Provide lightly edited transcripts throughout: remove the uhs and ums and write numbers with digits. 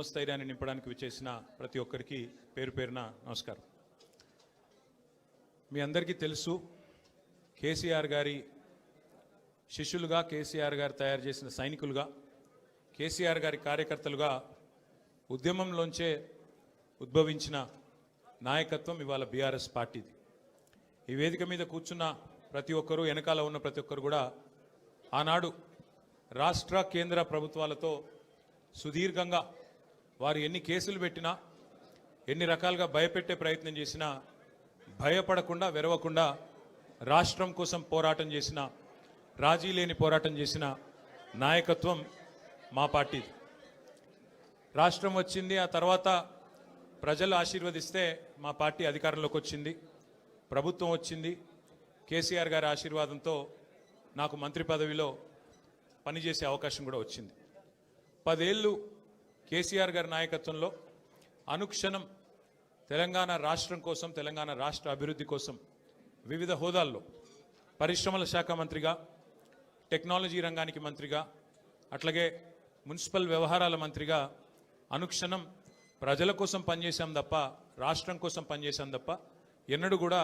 మనోస్థైర్యాన్ని నింపడానికి విచ్చేసిన ప్రతి ఒక్కరికి పేరు పేరున నమస్కారం. మీ అందరికీ తెలుసు, కేసీఆర్ గారి శిష్యులుగా, కేసీఆర్ గారు తయారు చేసిన సైనికులుగా, కేసీఆర్ గారి కార్యకర్తలుగా ఉద్యమంలోంచే ఉద్భవించిన నాయకత్వం ఇవాళ బీఆర్ఎస్ పార్టీది. ఈ వేదిక మీద కూర్చున్న ప్రతి ఒక్కరూ, వెనకాల ఉన్న ప్రతి ఒక్కరు కూడా ఆనాడు రాష్ట్ర కేంద్ర ప్రభుత్వాలతో సుదీర్ఘంగా వారు ఎన్ని కేసులు పెట్టినా, ఎన్ని రకాలుగా భయపెట్టే ప్రయత్నం చేసినా భయపడకుండా, వెరవకుండా రాష్ట్రం కోసం పోరాటం చేసిన, రాజీ లేని పోరాటం చేసిన నాయకత్వం మా పార్టీది. రాష్ట్రం వచ్చింది, ఆ తర్వాత ప్రజలు ఆశీర్వదిస్తే మా పార్టీ అధికారంలోకి వచ్చింది, ప్రభుత్వం వచ్చింది. కేసీఆర్ గారి ఆశీర్వాదంతో నాకు మంత్రి పదవిలో పనిచేసే అవకాశం కూడా వచ్చింది. 10 ఏళ్ళు కేసీఆర్ గారి నాయకత్వంలో అనుక్షణం తెలంగాణ రాష్ట్రం కోసం, తెలంగాణ రాష్ట్ర అభివృద్ధి కోసం వివిధ హోదాల్లో పరిశ్రమల శాఖ మంత్రిగా, టెక్నాలజీ రంగానికి మంత్రిగా, అట్లాగే మున్సిపల్ వ్యవహారాల మంత్రిగా అనుక్షణం ప్రజల కోసం పనిచేశాం తప్ప, రాష్ట్రం కోసం పనిచేశాం తప్ప ఎన్నడూ కూడా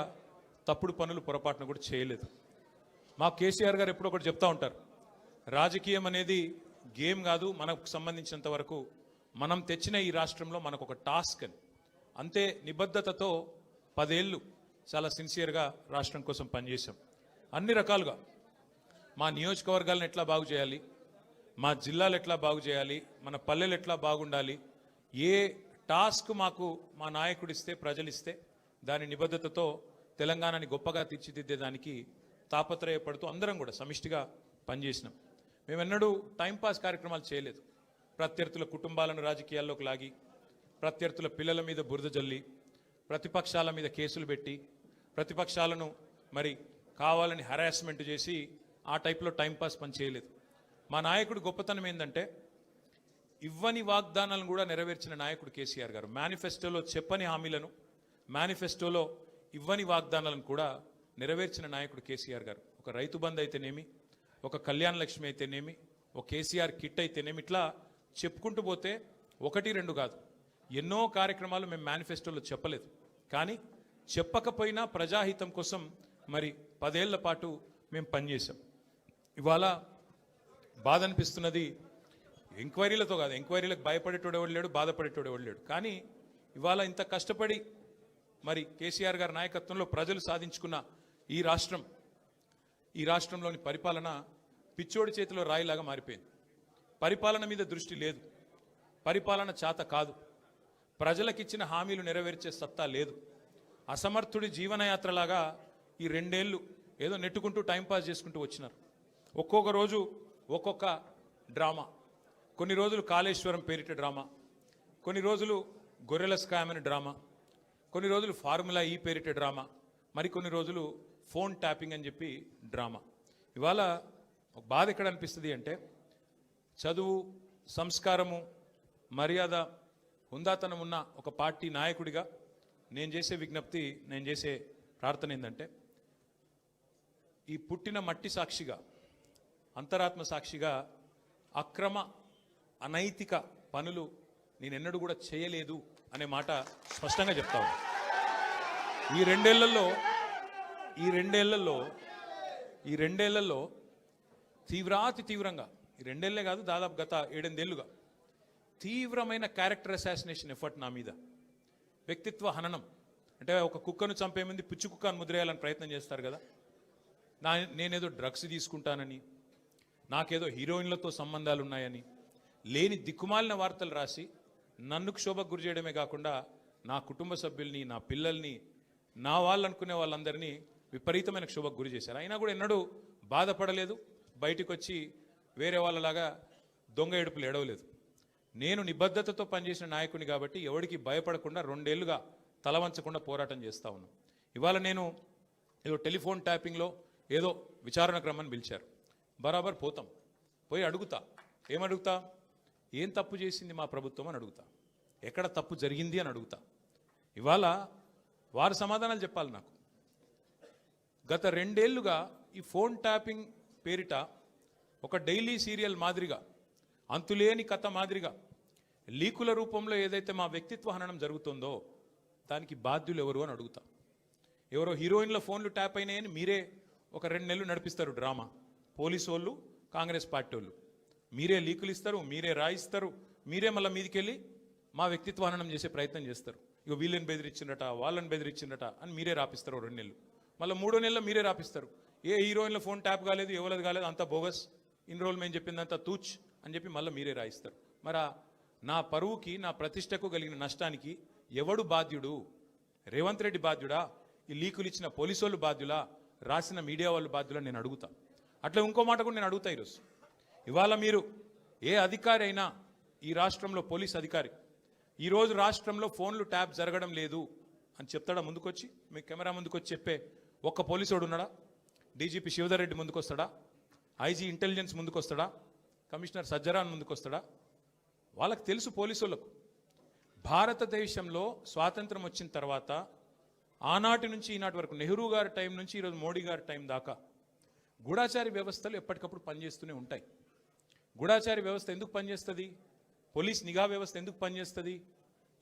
తప్పుడు పనులు, పొరపాటును కూడా చేయలేదు. మా కేసీఆర్ గారు ఎప్పుడు ఒకటి చెప్తా ఉంటారు, రాజకీయం అనేది గేమ్ కాదు, మనకు సంబంధించినంత వరకు మనం తెచ్చిన ఈ రాష్ట్రంలో మనకు ఒక టాస్క్ అని. అంతే నిబద్ధతతో 10 ఏళ్ళు చాలా సిన్సియర్గా రాష్ట్రం కోసం పనిచేశాం. అన్ని రకాలుగా మా నియోజకవర్గాలను ఎట్లా బాగు చేయాలి, మా జిల్లాలు ఎట్లా బాగు చేయాలి, మన పల్లెలు ఎట్లా బాగుండాలి, ఏ టాస్క్ మాకు మా నాయకుడు ఇస్తే, ప్రజలు ఇస్తే దాని నిబద్ధతతో తెలంగాణని గొప్పగా తీర్చిదిద్దేదానికి తాపత్రయపడుతూ అందరం కూడా సమిష్టిగా పనిచేసినాం. మేమెన్నడూ టైంపాస్ కార్యక్రమాలు చేయలేదు. ప్రత్యర్థుల కుటుంబాలను రాజకీయాల్లోకి లాగి, ప్రత్యర్థుల పిల్లల మీద బురద జల్లి, ప్రతిపక్షాల మీద కేసులు పెట్టి, ప్రతిపక్షాలను మరి కావాలని హరాస్మెంట్ చేసి ఆ టైప్లో టైంపాస్ పని చేయలేదు. మా నాయకుడు గొప్పతనం ఏంటంటే ఇవ్వని వాగ్దానాలను కూడా నెరవేర్చిన నాయకుడు కేసీఆర్ గారు. మేనిఫెస్టోలో చెప్పని హామీలను, మేనిఫెస్టోలో ఇవ్వని వాగ్దానాలను కూడా నెరవేర్చిన నాయకుడు కేసీఆర్ గారు. ఒక రైతు బంధు అయితేనేమి, ఒక కళ్యాణ లక్ష్మి అయితేనేమి, ఒక కేసీఆర్ కిట్ అయితేనేమి, ఇట్లా చెప్పుకుంటూ పోతే 1, 2 కాదు, ఎన్నో కార్యక్రమాలు మేము మేనిఫెస్టోలో చెప్పలేదు. కానీ చెప్పకపోయినా ప్రజాహితం కోసం మరి 10 ఏళ్ల పాటు మేము పనిచేసాం. ఇవాళ బాధ అనిపిస్తున్నది, ఎంక్వైరీలతో కాదు, ఎంక్వైరీలకు భయపడేటోడు ఎవడు లేడు, బాధపడేటోడు ఎవడు లేడు. కానీ ఇవాళ ఇంత కష్టపడి మరి కేసీఆర్ గారి నాయకత్వంలో ప్రజలు సాధించుకున్న ఈ రాష్ట్రంలోని పరిపాలన పిచ్చోడి చేతిలో రాయిలాగా మారిపోయింది. పరిపాలన మీద దృష్టి లేదు, పరిపాలన చేత కాదు, ప్రజలకిచ్చిన హామీలు నెరవేర్చే సత్తా లేదు. అసమర్థుడి జీవనయాత్రలాగా ఈ 2 ఏళ్ళు ఏదో నెట్టుకుంటూ టైంపాస్ చేసుకుంటూ వచ్చినారు. ఒక్కొక్క రోజు ఒక్కొక్క డ్రామా. కొన్ని రోజులు కాళేశ్వరం పేరిట డ్రామా, కొన్ని రోజులు గొర్రెల స్కామ్ అని డ్రామా, కొన్ని రోజులు ఫార్ములా ఈ పేరిట డ్రామా, మరికొన్ని రోజులు ఫోన్ ట్యాపింగ్ అని చెప్పి డ్రామా. ఇవాళ ఒక బాధ ఎక్కడ అనిపిస్తుంది అంటే, చదువు, సంస్కారము, మర్యాద, హుందాతనం ఉన్న ఒక పార్టీ నాయకుడిగా నేను చేసే విజ్ఞప్తి, నేను చేసే ప్రార్థన ఏంటంటే, ఈ పుట్టిన మట్టి సాక్షిగా, అంతరాత్మ సాక్షిగా అక్రమ, అనైతిక పనులు నేనెన్నడూ కూడా చేయలేదు అనే మాట స్పష్టంగా చెప్తా ఉన్నా. ఈ రెండేళ్లలో తీవ్రంగా, ఈ 2 ఏళ్లే కాదు, దాదాపు గత 7-8 ఏళ్లుగా తీవ్రమైన క్యారెక్టర్ అసాసినేషన్ ఎఫర్ట్ నా మీద, వ్యక్తిత్వ హననం. అంటే ఒక కుక్కను చంపే ముందు పిచ్చి కుక్కను ముద్రేయాలని ప్రయత్నం చేస్తారు కదా, నేనేదో డ్రగ్స్ తీసుకుంటానని, నాకేదో హీరోయిన్లతో సంబంధాలు ఉన్నాయని, లేని దిక్కుమాలిన వార్తలు రాసి నన్ను క్షోభకు గురి చేయడమే కాకుండా నా కుటుంబ సభ్యుల్ని, నా పిల్లల్ని, నా వాళ్ళు అనుకునే వాళ్ళందరినీ విపరీతమైన క్షోభకు గురి చేశారు. అయినా కూడా ఎన్నడూ బాధపడలేదు, బయటకు వచ్చి వేరే వాళ్ళలాగా దొంగ ఏడుపులు ఏడవలేదు. నేను నిబద్ధతతో పనిచేసిన నాయకుని కాబట్టి ఎవరికి భయపడకుండా 2 ఏళ్లుగా తలవంచకుండా పోరాటం చేస్తూ ఉన్నాను. ఇవాళ నేను ఏదో టెలిఫోన్ ట్యాపింగ్లో ఏదో విచారణ క్రమాన్ని పిలిచారు, బరాబర్ పోతాం, పోయి అడుగుతా. ఏమడుగుతా? ఏం తప్పు చేసింది మా ప్రభుత్వం అని అడుగుతా, ఎక్కడ తప్పు జరిగింది అని అడుగుతా. ఇవాళ వారు సమాధానాలు చెప్పాలి నాకు. గత 2 ఏళ్లుగా ఈ ఫోన్ ట్యాపింగ్ పేరిట ఒక డైలీ సీరియల్ మాదిరిగా, అంతులేని కథ మాదిరిగా లీకుల రూపంలో ఏదైతే మా వ్యక్తిత్వ హననం జరుగుతుందో దానికి బాధ్యులు ఎవరు అని అడుగుతా. ఎవరో హీరోయిన్ల ఫోన్లు ట్యాప్ అయినాయని మీరే ఒక 2 నెలలు నడిపిస్తారు డ్రామా. పోలీసు వాళ్ళు, కాంగ్రెస్ పార్టీ వాళ్ళు మీరే లీకులు ఇస్తారు, మీరే రాయిస్తారు, మీరే మళ్ళీ మీదికెళ్ళి మా వ్యక్తిత్వ హననం చేసే ప్రయత్నం చేస్తారు. ఇక వీళ్ళని బెదిరించిందట, వాళ్ళని బెదిరించిందట అని మీరే రాపిస్తారు 2 నెలలు. మళ్ళీ 3వ నెలలో మీరే రాపిస్తారు. ఏ హీరోయిన్ల ఫోన్ ట్యాప్ కాలేదు, ఎవరిది కాలేదు, అంతా బోగస్, ఇన్ని రోజులు మేము చెప్పిందంతా తూచ్ అని చెప్పి మళ్ళీ మీరే రాయిస్తారు. మరి నా పరువుకి, నా ప్రతిష్టకు కలిగిన నష్టానికి ఎవడు బాధ్యుడు? రేవంత్ రెడ్డి బాధ్యుడా? ఈ లీకులు ఇచ్చిన పోలీసు వాళ్ళు బాధ్యులా? రాసిన మీడియా వాళ్ళు బాధ్యులా? నేను అడుగుతా. అట్లా ఇంకో మాట కూడా నేను అడుగుతా. ఈరోజు ఇవాళ మీరు ఏ అధికారి అయినా, ఈ రాష్ట్రంలో పోలీస్ అధికారి ఈరోజు రాష్ట్రంలో ఫోన్లు ట్యాప్ జరగడం లేదు అని చెప్తాడా? ముందుకొచ్చి మీ కెమెరా ముందుకొచ్చి చెప్పే ఒక్క పోలీసోడు ఉన్నాడా? డీజీపీ శివధర్ రెడ్డి ముందుకు వస్తాడా? ఐజీ ఇంటెలిజెన్స్ ముందుకు వస్తాడా? కమిషనర్ సజ్జరాన్ ముందుకు వస్తాడా? వాళ్ళకి తెలుసు పోలీసు వాళ్ళకు. భారతదేశంలో స్వాతంత్రం వచ్చిన తర్వాత ఆనాటి నుంచి ఈనాటి వరకు, నెహ్రూ గారి టైం నుంచి ఈరోజు మోడీ గారి టైం దాకా గూఢాచారి వ్యవస్థలు ఎప్పటికప్పుడు పనిచేస్తూనే ఉంటాయి. గూఢాచారి వ్యవస్థ ఎందుకు పనిచేస్తుంది? పోలీస్ నిఘా వ్యవస్థ ఎందుకు పనిచేస్తుంది?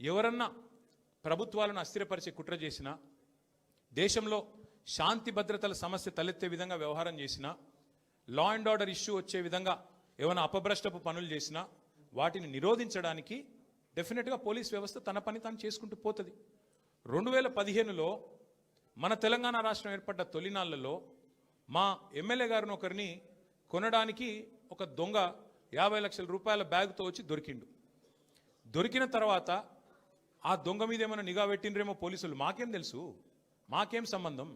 ఎవరన్నా ప్రభుత్వాలను అస్థిరపరిచే కుట్ర చేసినా, దేశంలో శాంతి భద్రతల సమస్య తలెత్తే విధంగా వ్యవహారం చేసినా, లా అండ్ ఆర్డర్ ఇష్యూ వచ్చే విధంగా ఏమైనా అపభ్రష్టపు పనులు చేసినా వాటిని నిరోధించడానికి డెఫినెట్గా పోలీస్ వ్యవస్థ తన పని తాను చేసుకుంటూ పోతుంది. 2015లో మన తెలంగాణ రాష్ట్రం ఏర్పడ్డ తొలినాళ్లలో మా ఎమ్మెల్యే గారిని ఒకరిని కొనడానికి ఒక దొంగ 50 లక్షల రూపాయల బ్యాగ్తో వచ్చి దొరికిండు. దొరికిన తర్వాత ఆ దొంగ మీద ఏమైనా నిఘా పెట్టిండ్రేమో పోలీసులు. మాకేం తెలుసు? మాకేం సంబంధం?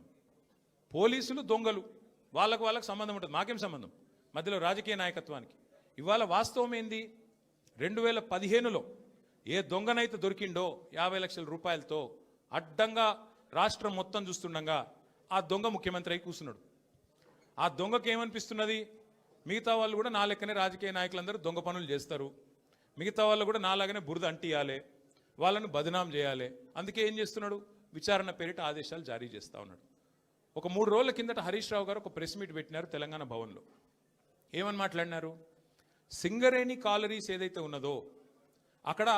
పోలీసులు దొంగలు, వాళ్ళకు సంబంధం ఉంటుంది. మాకేం సంబంధం మధ్యలో రాజకీయ నాయకత్వానికి? ఇవాళ వాస్తవం ఏంది? 2015లో ఏ దొంగనైతే దొరికిండో 50 లక్షల రూపాయలతో అడ్డంగా రాష్ట్రం మొత్తం చూస్తుండగా ఆ దొంగ ముఖ్యమంత్రి అయి కూర్చున్నాడు. ఆ దొంగకి ఏమనిపిస్తున్నది? మిగతా వాళ్ళు కూడా నా లెక్కనే రాజకీయ నాయకులందరూ దొంగ పనులు చేస్తారు, మిగతా వాళ్ళు కూడా నాలాగనే బురద అంటియాలి, వాళ్ళను బదనాం చేయాలి. అందుకే ఏం చేస్తున్నాడు? విచారణ పేరిట ఆదేశాలు జారీ చేస్తూ ఉన్నాడు. ఒక 3 రోజుల కిందట హరీష్ రావు గారు ఒక ప్రెస్ మీట్ పెట్టినారు తెలంగాణ భవన్లో. ఏమని మాట్లాడినారు? సింగరేణి కాలరీస్ ఏదైతే ఉన్నదో అక్కడ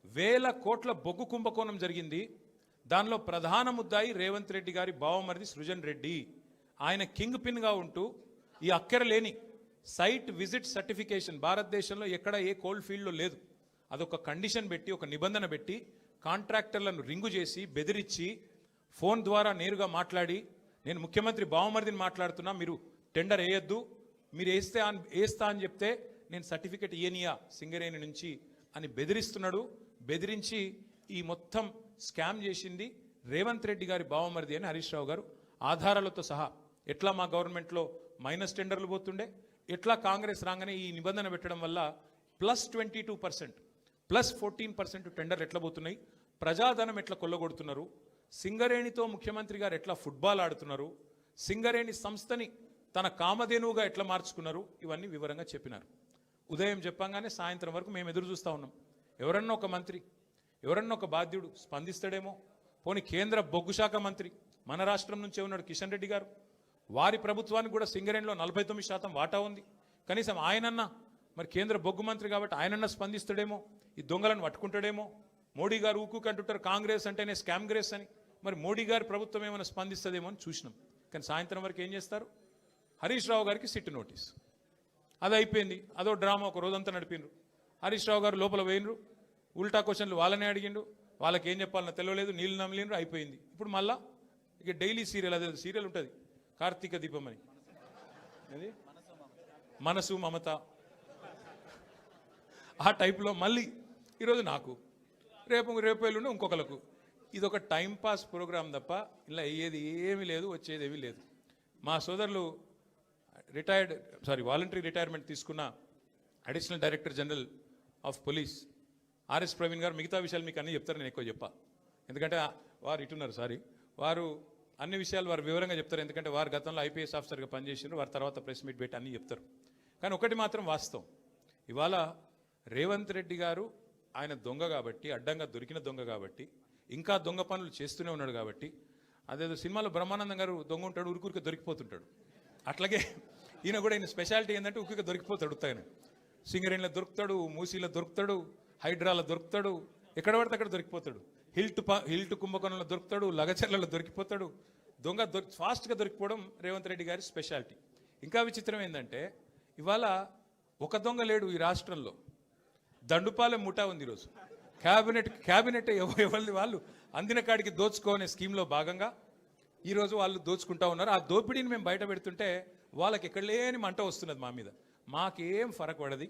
1000 కోట్ల బొగ్గు కుంభకోణం జరిగింది. దానిలో ప్రధాన ముద్దాయి రేవంత్ రెడ్డి గారి బావమరిది సృజన్ రెడ్డి. ఆయన కింగ్ పిన్గా ఉంటూ ఈ అక్కర లేని సైట్ విజిట్ సర్టిఫికేషన్ భారతదేశంలో ఎక్కడ ఏ కోల్డ్ ఫీల్డ్లో లేదు. అదొక కండిషన్ పెట్టి, ఒక నిబంధన పెట్టి కాంట్రాక్టర్లను రింగు చేసి బెదిరించి ఫోన్ ద్వారా నేరుగా మాట్లాడి, నేను ముఖ్యమంత్రి బావమరిదిని మాట్లాడుతున్నా, మీరు టెండర్ వేయొద్దు, మీరు వేస్తా అని చెప్తే నేను సర్టిఫికెట్ ఇయనియా సింగరేణి నుంచి అని బెదిరిస్తున్నాడు. బెదిరించి ఈ మొత్తం స్కామ్ చేసింది రేవంత్ రెడ్డి గారి బావమరిది అని హరీష్ రావు గారు ఆధారాలతో సహా, ఎట్లా మా గవర్నమెంట్లో మైనస్ టెండర్లు పోతుండే, ఎట్లా కాంగ్రెస్ రాగానే ఈ నిబంధన పెట్టడం వల్ల +22% +14% టెండర్లు ఎట్లా పోతున్నాయి, ప్రజాధనం ఎట్లా కొల్లగొడుతున్నారు, సింగరేణితో ముఖ్యమంత్రి గారు ఎట్లా ఫుట్బాల్ ఆడుతున్నారు, సింగరేణి సంస్థని తన కామధేనువుగా ఎట్లా మార్చుకున్నారు, ఇవన్నీ వివరంగా చెప్పినారు. ఉదయం చెప్పంగానే సాయంత్రం వరకు మేము ఎదురు చూస్తూ ఉన్నాం. ఎవరన్నా ఒక మంత్రి, ఎవరన్నా ఒక బాధ్యుడు స్పందిస్తాడేమో. పోనీ కేంద్ర బొగ్గు శాఖ మంత్రి మన రాష్ట్రం నుంచే ఉన్నాడు కిషన్ రెడ్డి గారు. వారి ప్రభుత్వానికి కూడా సింగరేణిలో 49% వాటా ఉంది. కనీసం ఆయనన్నా, మరి కేంద్ర బొగ్గు మంత్రి కాబట్టి ఆయనన్నా స్పందిస్తాడేమో, ఈ దొంగలను పట్టుకుంటాడేమో. మోడీ గారు ఊకుంటుంటారు కాంగ్రెస్ అంటేనే స్కామ్ గ్రేస్ అని. మరి మోడీ గారి ప్రభుత్వం ఏమైనా స్పందిస్తుందేమో అని చూసినాం. కానీ సాయంత్రం వరకు ఏం చేస్తారు? హరీష్ రావు గారికి సిట్ నోటీస్. అది అయిపోయింది. అదో డ్రామా ఒక రోజంతా నడిపిండ్రు. హరీష్ రావు గారు లోపల పోయినరు, ఉల్టా క్వశ్చన్లు వాళ్ళనే అడిగిండు, వాళ్ళకి ఏం చెప్పాలన్నా తెలియలేదు, నీళ్ళు నమిలిండ్రు, అయిపోయింది. ఇప్పుడు మళ్ళా ఇక డైలీ సీరియల్, అదే సీరియల్ ఉంటుంది కార్తీక దీపం అని, అది మనసు మమత, ఆ టైప్లో మళ్ళీ ఈరోజు నాకు, రేపు ఎల్లుండి ఇంకొకరికి. ఇది ఒక టైంపాస్ ప్రోగ్రాం తప్ప ఇలా అయ్యేది ఏమీ లేదు, వచ్చేది ఏమీ లేదు. మా సోదరులు వాలంటరీ రిటైర్మెంట్ తీసుకున్న additional director general of police RS Praveen గారు మిగతా విషయాలు మీకు అన్నీ చెప్తారు, నేను ఎక్కువ చెప్పా. ఎందుకంటే వారు ఇటున్నారు, వారు అన్ని విషయాలు వారు వివరంగా చెప్తారు. ఎందుకంటే వారు గతంలో ఐపీఎస్ ఆఫీసర్గా పనిచేసినారు, వారి తర్వాత ప్రెస్ మీట్ పెట్టి అన్నీ చెప్తారు. కానీ ఒకటి మాత్రం వాస్తవం, ఇవాళ రేవంత్ రెడ్డి గారు ఆయన దొంగ కాబట్టి, అడ్డంగా దొరికిన దొంగ కాబట్టి, ఇంకా దొంగ పనులు చేస్తూనే ఉన్నాడు కాబట్టి, అదేదో సినిమాలో బ్రహ్మానందం గారు దొంగ ఉంటాడు, ఉరికూరికి దొరికిపోతుంటాడు. అట్లాగే ఈయన కూడా, ఈయన స్పెషాలిటీ ఏంటంటే ఉరికి దొరికిపోతాడు. తాను సింగరేణిలో దొరుకుతాడు, మూసీలో దొరుకుతాడు, హైడ్రాలో దొరుకుతాడు, ఎక్కడ పడితే అక్కడ దొరికిపోతాడు. హిల్ట్ కుంభకోణంలో దొరుకుతాడు, లగచర్లలో దొరికిపోతాడు. దొంగ ఫాస్ట్గా దొరికిపోవడం రేవంత్ రెడ్డి గారి స్పెషాలిటీ. ఇంకా విచిత్రం ఏంటంటే ఇవాళ ఒక దొంగ లేడు ఈ రాష్ట్రంలో, దండుపాలెం ముఠా ఉంది ఈరోజు. క్యాబినెట్ ఎవరిది వాళ్ళు అందిన కాడికి దోచుకోనే స్కీమ్లో భాగంగా ఈరోజు వాళ్ళు దోచుకుంటా ఉన్నారు. ఆ దోపిడీని మేము బయట పెడుతుంటే వాళ్ళకి ఎక్కడ లేని మంట వస్తున్నది మా మీద. మాకేం ఫరక్ పడది.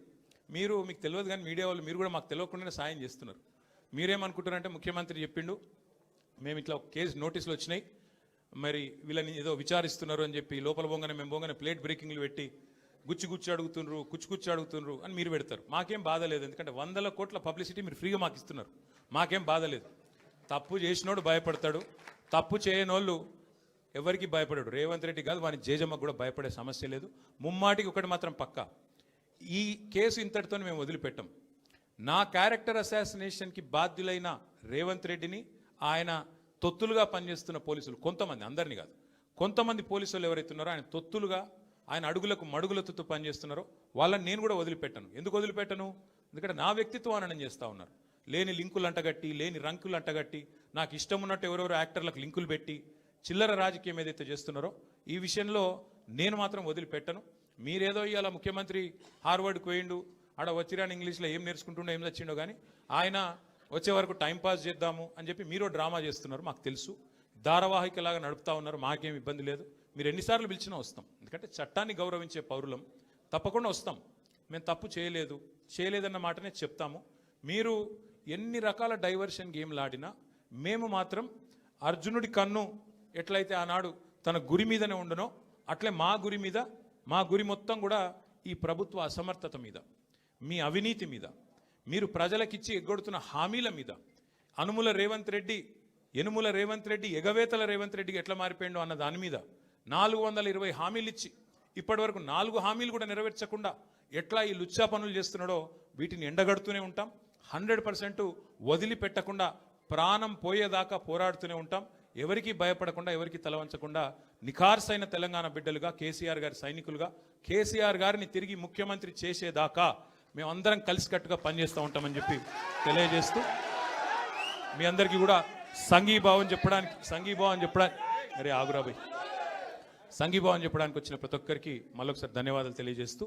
మీకు తెలియదు కానీ మీడియా వాళ్ళు మీరు కూడా మాకు తెలియకుండానే సాయం చేస్తున్నారు. మీరేమనుకుంటారంటే ముఖ్యమంత్రి చెప్పిండు మేము ఇట్లా కేసు నోటీసులు వచ్చినాయి, మరి వీళ్ళని ఏదో విచారిస్తున్నారు అని చెప్పి లోపల మేము పోగానే ప్లేట్ బ్రేకింగ్లు పెట్టి గుచ్చి అడుగుతుండ్రు అని మీరు పెడతారు. మాకేం బాధ లేదు, ఎందుకంటే 100 కోట్ల పబ్లిసిటీ మీరు ఫ్రీగా మాకు ఇస్తున్నారు. మాకేం బాధ లేదు. తప్పు చేసినోడు భయపడతాడు, తప్పు చేయనోళ్ళు ఎవరికి భయపడాడు. రేవంత్ రెడ్డి కాదు, వాని జేజమ్మకు కూడా భయపడే సమస్య లేదు. ముమ్మాటికి ఒకటి మాత్రం పక్కా, ఈ కేసు ఇంతటితో మేము వదిలిపెట్టాం. నా క్యారెక్టర్ అసాసినేషన్కి బాధ్యులైన రేవంత్ రెడ్డిని ఆయన తొత్తులుగా పనిచేస్తున్న పోలీసులు కొంతమంది, అందరినీ కాదు, కొంతమంది పోలీసులు ఎవరైతే ఉన్నారో ఆయన తొత్తులుగా, ఆయన అడుగులకు మడుగులతో పనిచేస్తున్నారో వాళ్ళని నేను కూడా వదిలిపెట్టాను. ఎందుకు వదిలిపెట్టను? ఎందుకంటే నా వ్యక్తిత్వం హననం చేస్తూ ఉన్నారు. లేని లింకులు అంటగట్టి, లేని రంకులు అంటగట్టి, నాకు ఇష్టం ఉన్నట్టు ఎవరెవరో యాక్టర్లకు లింకులు పెట్టి చిల్లర రాజకీయం ఏదైతే చేస్తున్నారో ఈ విషయంలో నేను మాత్రం వదిలిపెట్టను. మీరేదో ఇవాళ ముఖ్యమంత్రి హార్వర్డ్కి పోయిండు, ఆడ వచ్చిరాని ఇంగ్లీష్లో ఏం నేర్చుకుంటుండో ఏం తెచ్చిండో కానీ ఆయన వచ్చే వరకు టైంపాస్ చేద్దాము అని చెప్పి మీరు డ్రామా చేస్తున్నారు. మాకు తెలుసు, ధారావాహికలాగా నడుపుతా ఉన్నారు. మాకేం ఇబ్బంది లేదు. మీరు ఎన్నిసార్లు పిలిచినా వస్తాం, ఎందుకంటే చట్టాన్ని గౌరవించే పౌరులం. తప్పకుండా వస్తాం. మేము తప్పు చేయలేదన్న మాటనే చెప్తాము. మీరు ఎన్ని రకాల డైవర్షన్ గేమ్లు ఆడినా మేము మాత్రం అర్జునుడి కన్ను ఎట్లయితే ఆనాడు తన గురి మీదనే ఉండనో అట్లే మా గురి మొత్తం కూడా ఈ ప్రభుత్వ అసమర్థత మీద, మీ అవినీతి మీద, మీరు ప్రజలకిచ్చి ఎగ్గొడుతున్న హామీల మీద, యనుమల రేవంత్ రెడ్డి ఎగవేతల రేవంత్ రెడ్డికి ఎట్లా మారిపోయిండో అన్న దాని మీద 420 హామీలు ఇచ్చి ఇప్పటి వరకు 4 హామీలు కూడా నెరవేర్చకుండా ఎట్లా ఈ లుచ్చా పనులు చేస్తున్నాడో వీటిని ఎండగడుతూనే ఉంటాం. 100% వదిలిపెట్టకుండా ప్రాణం పోయేదాకా పోరాడుతూనే ఉంటాం. ఎవరికి భయపడకుండా, ఎవరికి తలవంచకుండా నిఖార్సైన తెలంగాణ బిడ్డలుగా, కేసీఆర్ గారి సైనికులుగా, కేసీఆర్ గారిని తిరిగి ముఖ్యమంత్రి చేసేదాకా మేమందరం కలిసికట్టుగా పనిచేస్తూ ఉంటామని చెప్పి తెలియజేస్తూ మీ అందరికీ కూడా సంఘీభావం చెప్పడానికి వచ్చిన ప్రతి ఒక్కరికి మళ్ళొకసారి ధన్యవాదాలు తెలియజేస్తూ